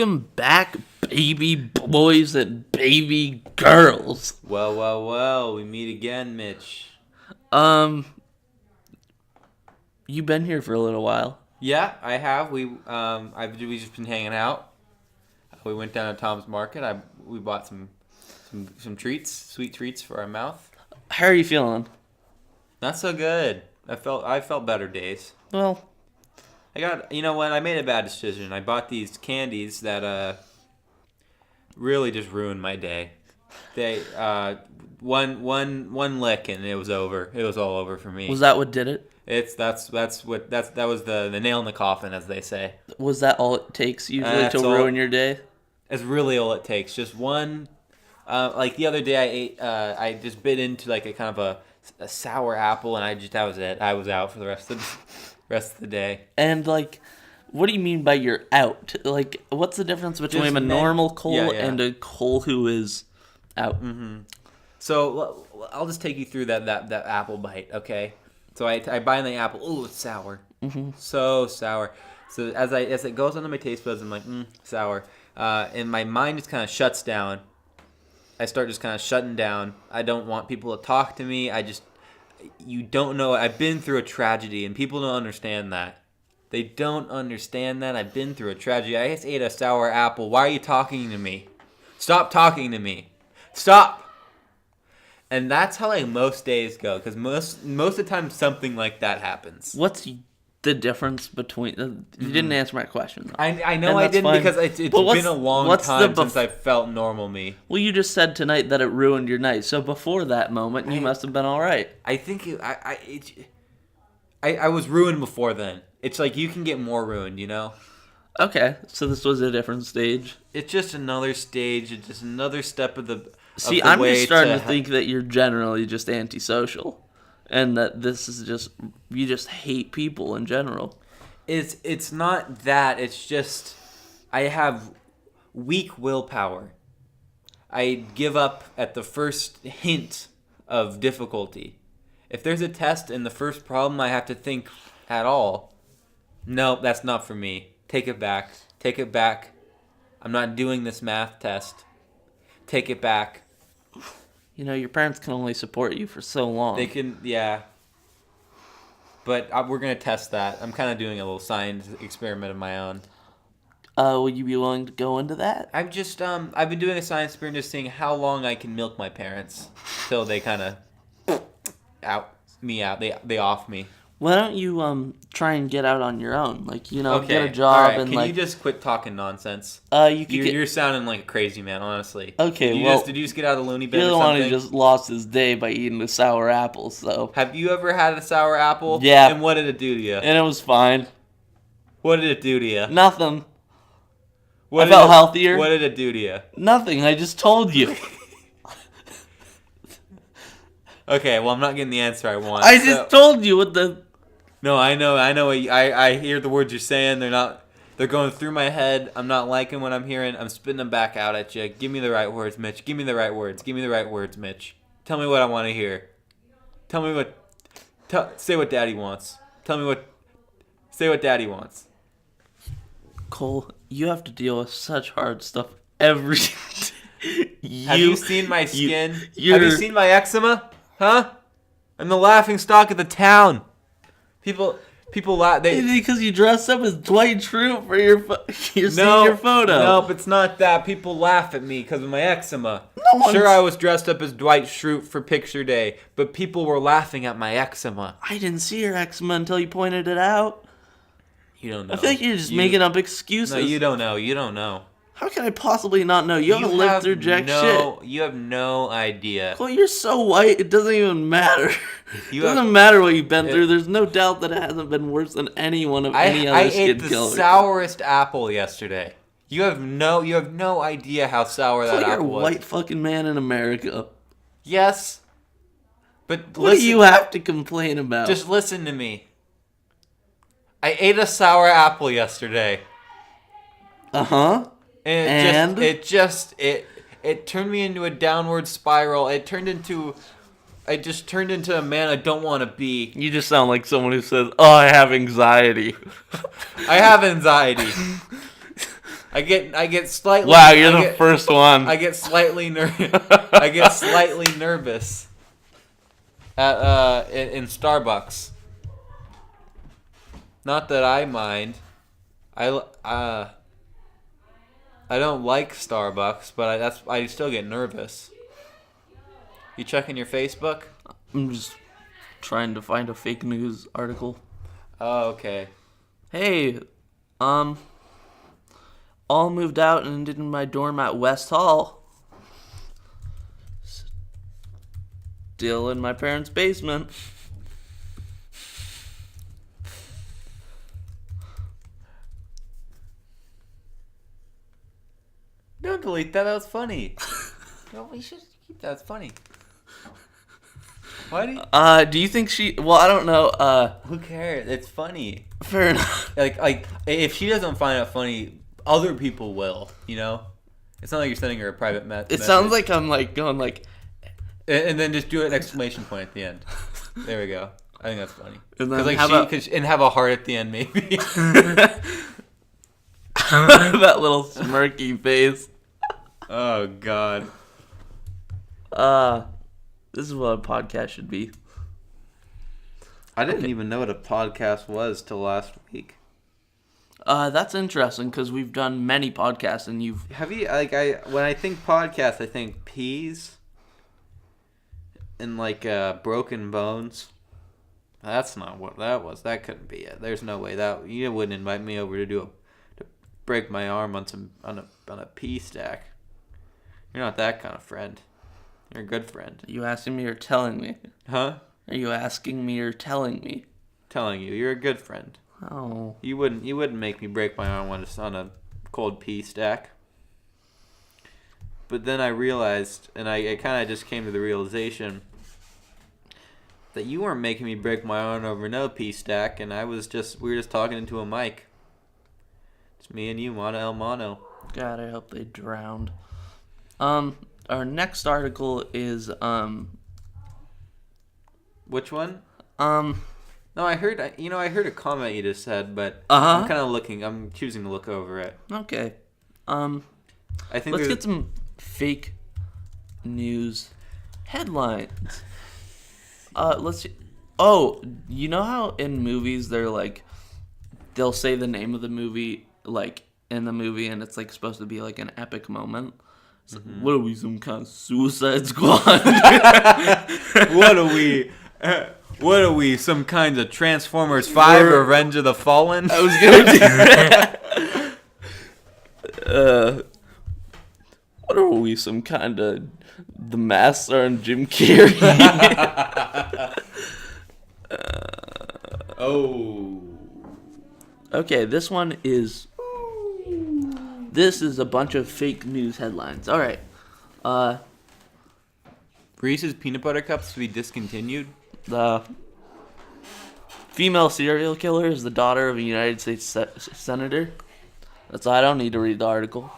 Welcome back, baby boys and baby girls. Well, we meet again, Mitch. You've been here for a little while. Yeah, I have. We just been hanging out. We went down to Tom's Market. We bought some treats, sweet treats for our mouth. How are you feeling? Not so good. I felt better days. Well, You know what? I made a bad decision. I bought these candies that really just ruined my day. They one lick and it was over. It was all over for me. was that what did it? That was the nail in the coffin, as they say. Was that all it takes usually to ruin your day? It's really all it takes. Just one. Like the other day, I just bit into like a kind of a sour apple, and that was it. I was out for the rest of the day. And like, what do you mean by you're out? Like, what's the difference between a normal Cole and a Cole who is out? Mm-hmm. So I'll just take you through that apple bite, okay? So I bite in the apple. Ooh, it's sour. Mm-hmm. So sour. So as it goes onto my taste buds, I'm like, sour. And my mind just kind of shuts down. I start just kind of shutting down. I don't want people to talk to me. You don't know. I've been through a tragedy, and people don't understand that. They don't understand that. I've been through a tragedy. I just ate a sour apple. Why are you talking to me? Stop talking to me. Stop. And that's how like most days go, because most of the time something like that happens. What's the difference between... You didn't answer my question, though. I know I didn't, because it's been a long time since I felt normal me. Well, you just said tonight that it ruined your night, so before that moment, you must have been all right. I think I was ruined before then. It's like you can get more ruined, you know? Okay, so this was a different stage. It's just another stage. It's just another step of the... See, I'm just starting to think that you're generally just antisocial. And that this is just, you just hate people in general. It's not that. It's just, I have weak willpower. I give up at the first hint of difficulty. If there's a test and the first problem I have to think at all, no, that's not for me. Take it back. Take it back. I'm not doing this math test. Take it back. You know, your parents can only support you for so long. They can, yeah. But we're going to test that. I'm kind of doing a little science experiment of my own. Would you be willing to go into that? I've been doing a science experiment just seeing how long I can milk my parents till they kind of out. They off me. Why don't you try and get out on your own? Like, you know, okay. Get a job and Can you just quit talking nonsense? You're sounding like a crazy man, honestly. Okay, did you just get out of the loony bin you're or the something? one who just lost his day by eating the sour apples, so. Have you ever had a sour apple? Yeah. And what did it do to you? And it was fine. What did it do to you? Nothing. I felt healthier. What did it do to you? Nothing. I just told you. Okay, well, I'm not getting the answer I want. I just told you what the... No, I know. I hear the words you're saying. They're going through my head. I'm not liking what I'm hearing. I'm spitting them back out at you. Give me the right words, Mitch. Give me the right words. Give me the right words, Mitch. Tell me what I want to hear. Tell me what... say what Daddy wants. Say what Daddy wants. Cole, you have to deal with such hard stuff every day. Have you seen my skin? Have you seen my eczema? Huh? I'm the laughing stock of the town. People laugh. Because you dressed up as Dwight Schrute for your senior photo. No, it's not that. People laugh at me because of my eczema. Sure, I was dressed up as Dwight Schrute for picture day, but people were laughing at my eczema. I didn't see your eczema until you pointed it out. You don't know. I feel like you're just making up excuses. No, you don't know. You don't know. How can I possibly not know? You haven't lived through jack shit. You have no idea. Well, you're so white, it doesn't even matter. It doesn't matter what you've been through. There's no doubt that it hasn't been worse than any one of any other skid killer. I ate the sourest apple yesterday. You have no idea how sour that apple was. You're a white fucking man in America. Yes. But what do you have to complain about? Just listen to me. I ate a sour apple yesterday. Uh-huh. And it turned me into a downward spiral. I just turned into a man I don't want to be. You just sound like someone who says, "Oh, I have anxiety." I have anxiety. I get slightly. Wow, you're the first one. I get slightly nervous at in Starbucks. Not that I mind. I don't like Starbucks, but I still get nervous. You checking your Facebook? I'm just trying to find a fake news article. Oh, okay. Hey, all moved out and ended in my dorm at West Hall. Still in my parents' basement. Don't delete that. That was funny. No, we should keep that. It's funny. Why do you... Do you think she... Well, I don't know. Who cares? It's funny. Fair enough. Like if she doesn't find it funny, other people will, you know? It's not like you're sending her a private message. It sounds like I'm like going like... And then just do an exclamation point at the end. There we go. I think that's funny. And then and have a heart at the end, maybe. That little smirky face. Oh, God. This is what a podcast should be. I didn't even know what a podcast was till last week. That's interesting because we've done many podcasts and you've... Have you, when I think podcast, I think peas and broken bones. That's not what that was. That couldn't be it. There's no way that you wouldn't invite me over to break my arm on a pea stack. You're not that kind of friend. You're a good friend. Are you asking me or telling me? Huh? Are you asking me or telling me? Telling you, you're a good friend. Oh. You wouldn't make me break my arm on a cold pea stack. But then I realized, and I kind of just came to the realization that you weren't making me break my arm over no pea stack, and we were just talking into a mic. It's me and you, mano el mano. God, I hope they drowned. Our next article is Which one? No, I heard a comment you just said, but I'm choosing to look over it. Okay. I think let's get some fake news headlines. Let's see. Oh, you know how in movies they'll say the name of the movie in the movie and it's supposed to be an epic moment. Mm-hmm. What are we, some kind of Suicide Squad? What are we, some kind of Transformers 5 Revenge of the Fallen? I was going to do that. What are we, some kind of The Mask starring Jim Carrey? Okay, this is a bunch of fake news headlines. All right. Reese's peanut butter cups to be discontinued. The female serial killer is the daughter of a United States senator. I don't need to read the article.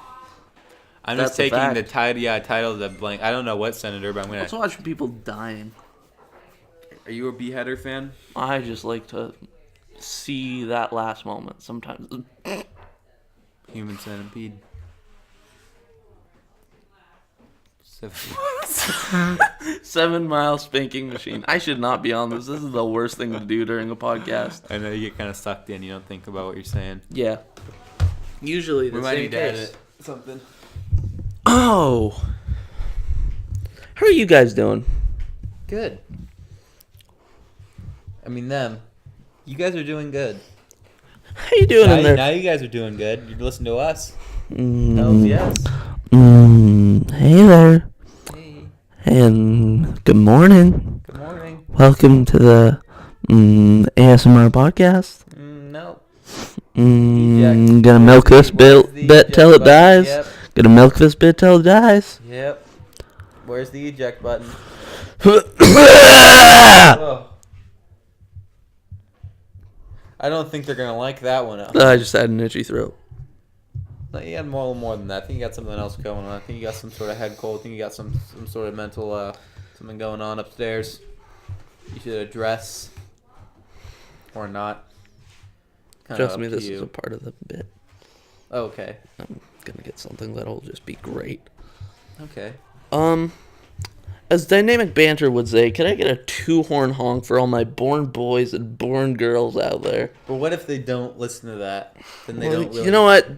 I'm just taking the title of the blank. I don't know what senator, but I'm gonna. Let's watch people dying. Are you a Beheader fan? I just like to see that last moment sometimes. Human centipede. 7 Mile spanking machine. I should not be on this. This is the worst thing to do during a podcast. I know you get kind of sucked in. You don't think about what you're saying. Yeah. Usually the same case. Edit something. Oh. How are you guys doing? Good. I mean them. You guys are doing good. How you doing in there? Now you guys are doing good. You listen to us. Hells yes. Hey there. Hey. And good morning. Good morning. Welcome to the ASMR podcast. No. Gonna milk this bit till it dies. Yep. Gonna milk this bit till it dies. Yep. Where's the eject button? I I don't think they're gonna like that one. just had an itchy throat. No, you had more than that. I think you got something else going on. I think you got some sort of head cold. I think you got some sort of mental something going on upstairs. You should address or not. Trust me, this is a part of the bit. Okay. I'm gonna get something that'll just be great. Okay. As Dynamic Banter would say, can I get a 2-horn honk for all my born boys and born girls out there? But what if they don't listen to that? Then they don't really... You know what?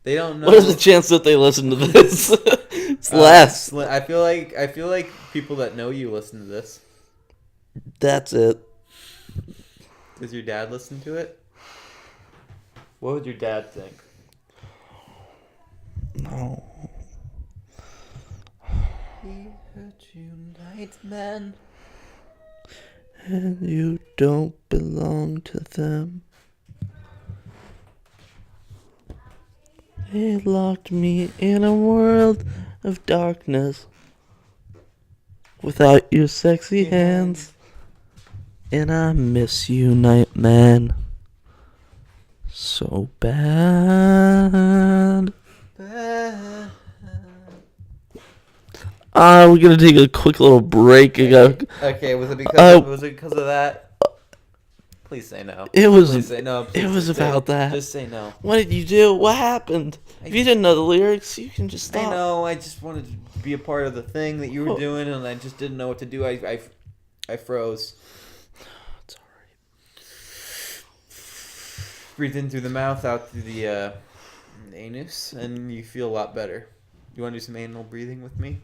They don't know. What is the chance that they listen to this? It's less. I feel like people that know you listen to this. That's it. Does your dad listen to it? What would your dad think? No. He hurt you, Nightman. And you don't belong to them. They locked me in a world of darkness without your sexy hands. And I miss you, Nightman. So bad. We're gonna take a quick little break. Okay, was it because of that? Please say no. It was. Please say no. It was about that. Just say no. What did you do? What happened? If you didn't know the lyrics, you can just stop. I know. I just wanted to be a part of the thing that you were doing, and I just didn't know what to do. I froze. It's alright. Breathe in through the mouth, out through the anus, and you feel a lot better. You want to do some anal breathing with me?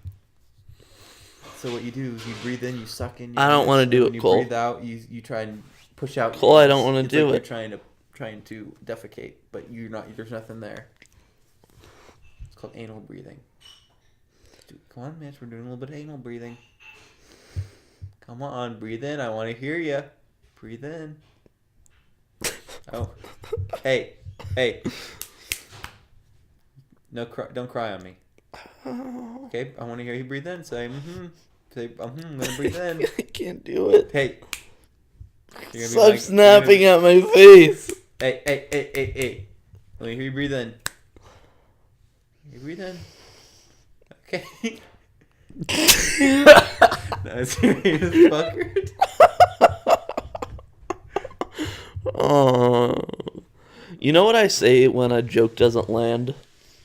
So what you do is you breathe in, you suck in. I don't want to do it, Cole. When you breathe out, you try and push out. Cole, I don't want to do it. You're trying to defecate, but you're not. There's nothing there. It's called anal breathing. Come on, Mitch. We're doing a little bit of anal breathing. Come on, breathe in. I want to hear you. Breathe in. Oh, hey. No, don't cry on me. Okay, I want to hear you breathe in. Say, Say, I'm gonna breathe in. I can't do it. Hey. Stop snapping at my face. Hey. Let me hear you breathe in. You breathe in. Okay. No, serious fucker. Oh. You know what I say when a joke doesn't land?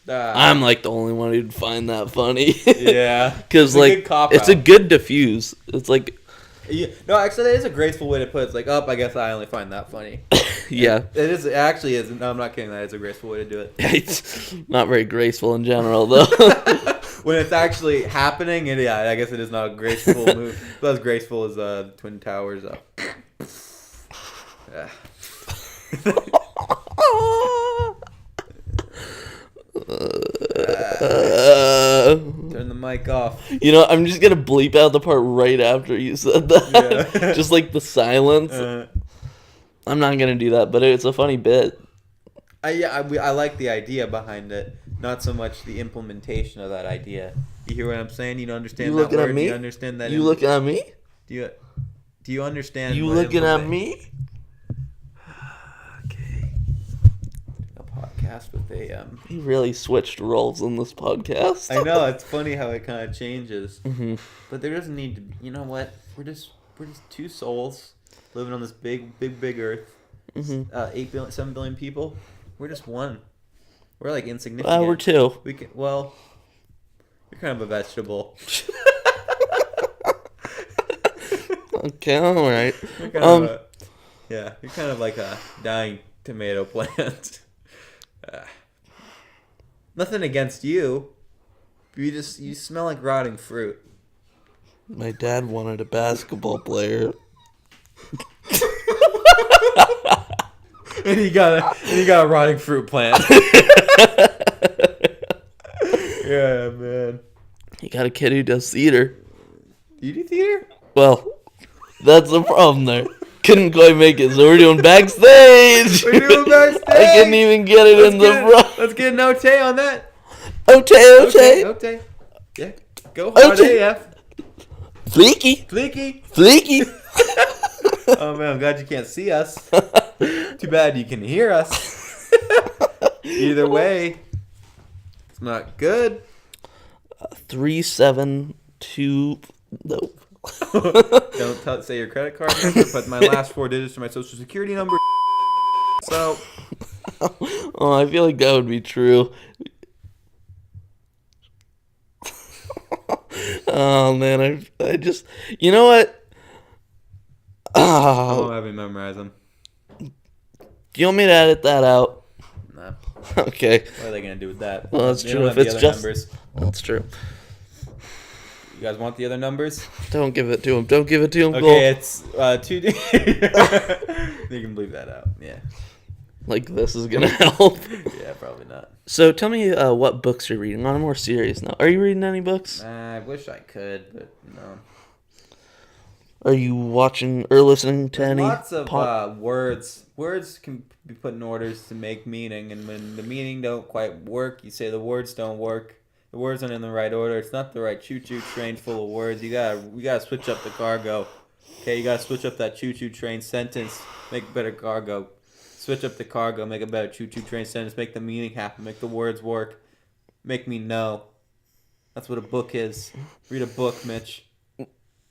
I'm like the only one who'd find that funny. Yeah. Because like it's a good diffuse. It's like. Yeah. No, actually, that is a graceful way to put it. It's like, I guess I only find that funny. Yeah. It is. It actually is. No, I'm not kidding. That is a graceful way to do it. It's not very graceful in general, though. When it's actually happening, and yeah, I guess it is not a graceful move. It's not as graceful as the Twin Towers. Yeah. Turn the mic off. You know, I'm just gonna bleep out the part right after you said that. Yeah. Just like the silence. I'm not gonna do that, but it's a funny bit. I like the idea behind it, not so much the implementation of that idea. You hear what I'm saying? You don't understand you that looking word? At me? You understand that? You looking at me? Do you understand? You looking at me? Okay. A podcast with a He really switched roles in this podcast. I know, it's funny how it kind of changes. Mm-hmm. But there doesn't need to be. You know what? We're just two souls living on this big earth. Mm-hmm. 7 billion people. We're just one. We're like insignificant. We're two. You're kind of a vegetable. Okay, all right. You're kind of like a dying tomato plant. Nothing against you. You smell like rotting fruit. My dad wanted a basketball player. And he got a rotting fruit plant. Yeah, man. He got a kid who does theater. You do theater? Well, that's the problem there. Couldn't quite make it, so we're doing backstage. We're doing backstage. I couldn't even get it in the front. Let's get an OT on that. OT. Yeah, go hard AF. Fleeky. Oh man, I'm glad you can't see us. Too bad you can hear us. Either way, it's not good. 372. Nope. Don't say your credit card number, but my last 4 digits are my social security number. So, Oh, I feel like that would be true. Oh man, I just, you know what? I won't have you memorize them. Do you want me to edit that out? Nah. Okay. What are they gonna do with that? Well, that's They true. don't If have the it's other just, numbers. that's true. You guys want the other numbers? Don't give it to him. Don't give it to him. Cole. Okay, it's 2. You can bleep that out. Yeah. Like this is gonna help. Yeah, probably not. So tell me what books you're reading. On a more serious note, are you reading any books? I wish I could, but no. Are you watching or listening to any? Lots of words. Words can be put in orders to make meaning, and when the meaning don't quite work, you say the words don't work. The words aren't in the right order. It's not the right choo-choo train full of words. We gotta switch up the cargo. Okay, you gotta switch up that choo-choo train sentence. Make a better cargo. Switch up the cargo. Make a better choo-choo train sentence. Make the meaning happen. Make the words work. Make me know. That's what a book is. Read a book, Mitch.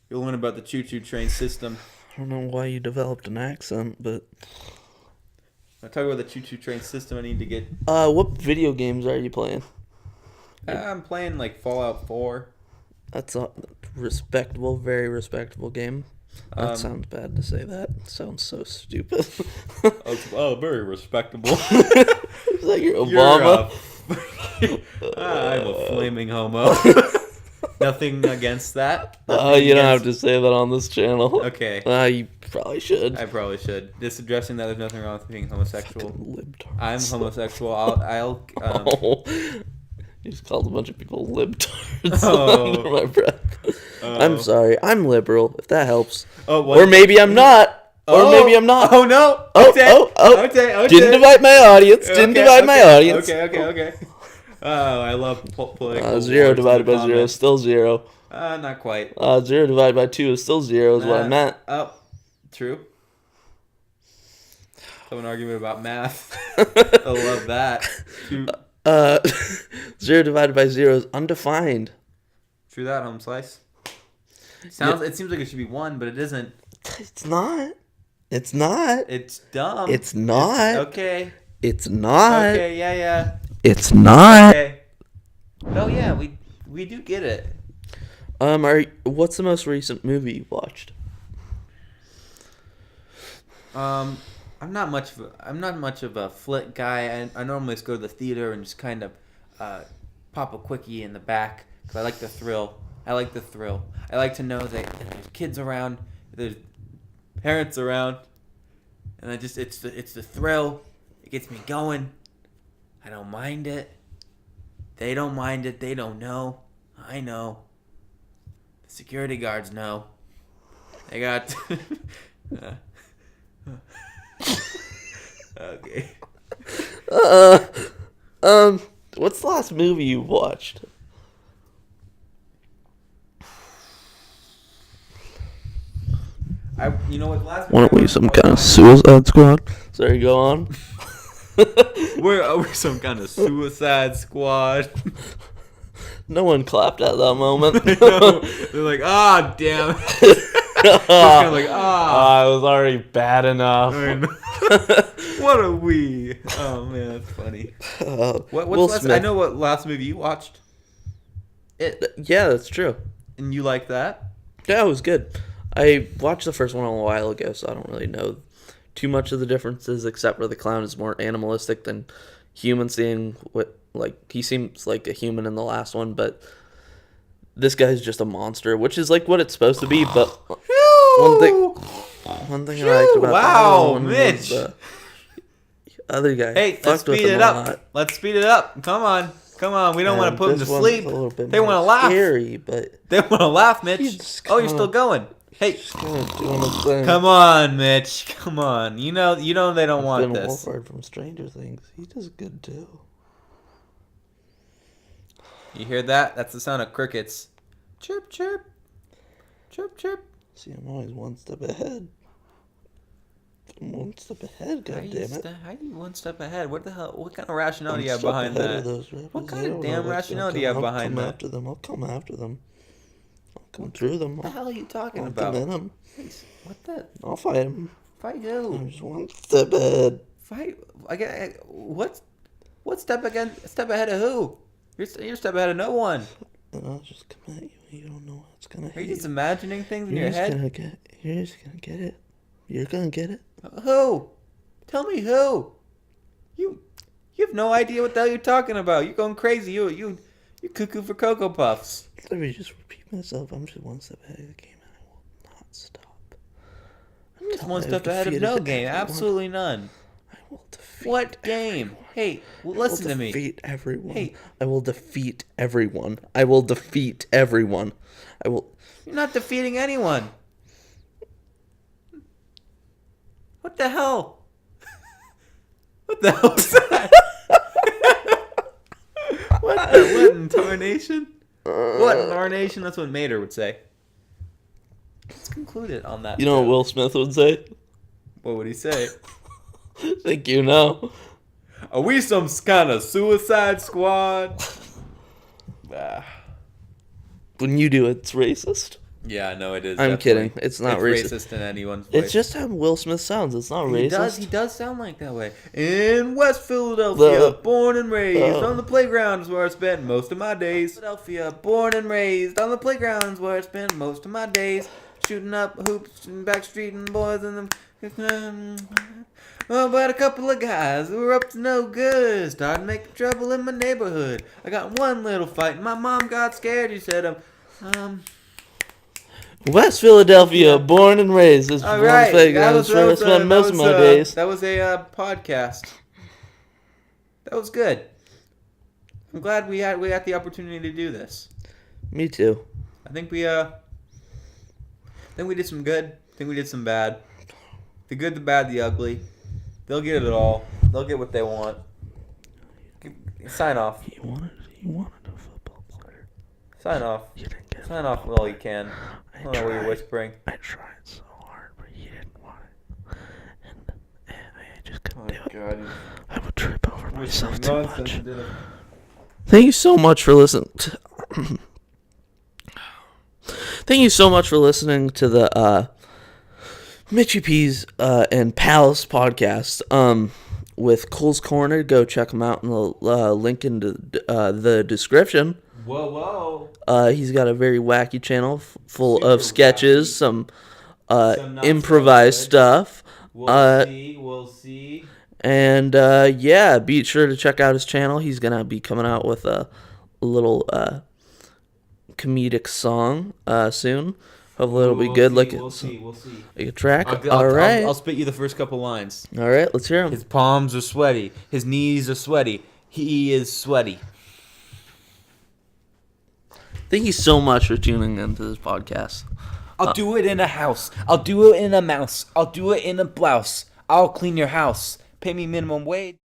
You'll learn about the choo-choo train system. I don't know why you developed an accent, but I talk about the choo-choo train system. I need to get. what video games are you playing? I'm playing like Fallout 4. That's a respectable, very respectable game. That sounds bad to say that. It sounds so stupid. Oh, very respectable. Is that your Obama? I'm a flaming homo. Nothing against that. You don't have to say that on this channel. Okay. You probably should. I probably should. Just addressing that there's nothing wrong with being homosexual. Libtards. I'm homosexual. I'll You just called a bunch of people libtards Oh. under my breath. I'm sorry. I'm liberal, if that helps. Oh, what? Or maybe I'm not. Or maybe I'm not. Oh, no. Oh. Okay. Didn't divide my audience. Didn't divide my audience. Okay. Oh, I love political 0 wars divided in the by 0 is comments. still 0. Not quite. 0 divided by 2 is still 0 is what I meant. Oh, true. Have an argument about math. I love that. True 0 divided by 0 is undefined. that, home slice. It seems like it should be 1, but it isn't. It's not. It's not. It's dumb. It's not. Okay. It's not. Okay, yeah. It's not. Okay. Oh yeah, we do get it. What's the most recent movie you watched? I'm not much of a flick guy. I normally just go to the theater and just kind of pop a quickie in the back because I like the thrill. I like to know that there's kids around, there's parents around, and it's the thrill. It gets me going. I don't mind it. They don't mind it. They don't know. I know. The security guards know. They got. Okay. What's the last movie you watched? You know what? Last Weren't we some kind of Suicide Squad? Sorry, go on. We're some kind of Suicide Squad. No one clapped at that moment. No, they're like, damn. Just kind of like, it was already bad enough. What are we? Oh man, that's funny. I know what last movie you watched. Yeah, that's true. And you like that? Yeah, it was good. I watched the first one a while ago, so I don't really know too much of the differences, except for the clown is more animalistic than human. Seeing he seems like a human in the last one, but this guy's just a monster, which is like what it's supposed to be. But one thing I liked about the other one Mitch. was the other guy. Hey, let's speed it up. Let's speed it up. Come on. We don't want to put him to sleep. They want to laugh. Scary, but they want to laugh, Mitch. Oh, you're still going. Hey, come on, Mitch. Come on. You know they don't want this. Wolfhard from Stranger Things. He does good too. You hear that? That's the sound of crickets. Chirp, chirp. Chirp, chirp. See, I'm always one step ahead. I'm one step ahead, goddammit. How are you one step ahead? What the hell? What kind of rationale do you have behind that? What kind of damn rationale do you have behind that? I'll come after them. I'll come through them. What the hell are you talking I'll about? come in them. What the? I'll fight them. Fight who? I'm just one step ahead. Fight. What step ahead of who? You're a step ahead of no one. And I'll just come at you. You don't know what's gonna hit Are you you. just imagining things in You're your just head? you're just gonna get it. You're gonna get it. Who? Tell me who. You have no idea what the hell you're talking about. You're going crazy. You cuckoo for Cocoa Puffs. Let me just repeat myself. I'm just one step ahead of the game, and I will not stop. Just one step ahead of no game. Absolutely none. I will defeat. What game? Hey, listen to me. I will defeat everyone. Hey. I will defeat everyone. I will defeat everyone. I will. You're not defeating anyone. What the hell? What the hell is that? What in tarnation? What in tarnation? That's what Mater would say. Let's conclude it on that. You know what Will Smith would say? What would he say? Think you know? Are we some kind of suicide squad? When you do it, it's racist. Yeah, I know it is. I'm kidding. It's not it's racist. racist in anyone's voice. It's just how Will Smith sounds. It's not racist. He does sound like that way. In West Philadelphia, born and raised on the playground is where I spent most of my days. Philadelphia, born and raised on the playground is where I spent most of my days. Shooting up hoops and backstreeting boys and them. Oh, but a couple of guys who were up to no good started making trouble in my neighborhood. I got one little fight and my mom got scared. She said, West Philadelphia, born and raised. This all right, playground is where I spend most of my days. That was a podcast. That was good. I'm glad we had the opportunity to do this. Me too. I think we did some good. I think we did some bad. The good, the bad, the ugly. They'll get it all. They'll get what they want. Sign off. You wanted a football player. Sign off. You didn't get Sign off with all you can. I don't know what you're whispering. I tried so hard, but you didn't want it. And I just couldn't do it. God. I would trip over myself too much. Nonsense. Thank you so much for listening. Thank you so much for listening to the Mitchy P's and Palace podcast with Cole's Corner. Go check him out in the link in the description. Whoa. He's got a very wacky channel full of sketches, wacky. some not improvised so good. stuff. We'll see. And yeah, be sure to check out his channel. He's gonna be coming out with a little comedic song soon. Hopefully it'll be good. We'll see. Like a track. All right. I'll spit you the first couple lines. All right. Let's hear him. His palms are sweaty. His knees are sweaty. He is sweaty. Thank you so much for tuning into this podcast. I'll do it in a house. I'll do it in a mouse. I'll do it in a blouse. I'll clean your house. Pay me minimum wage.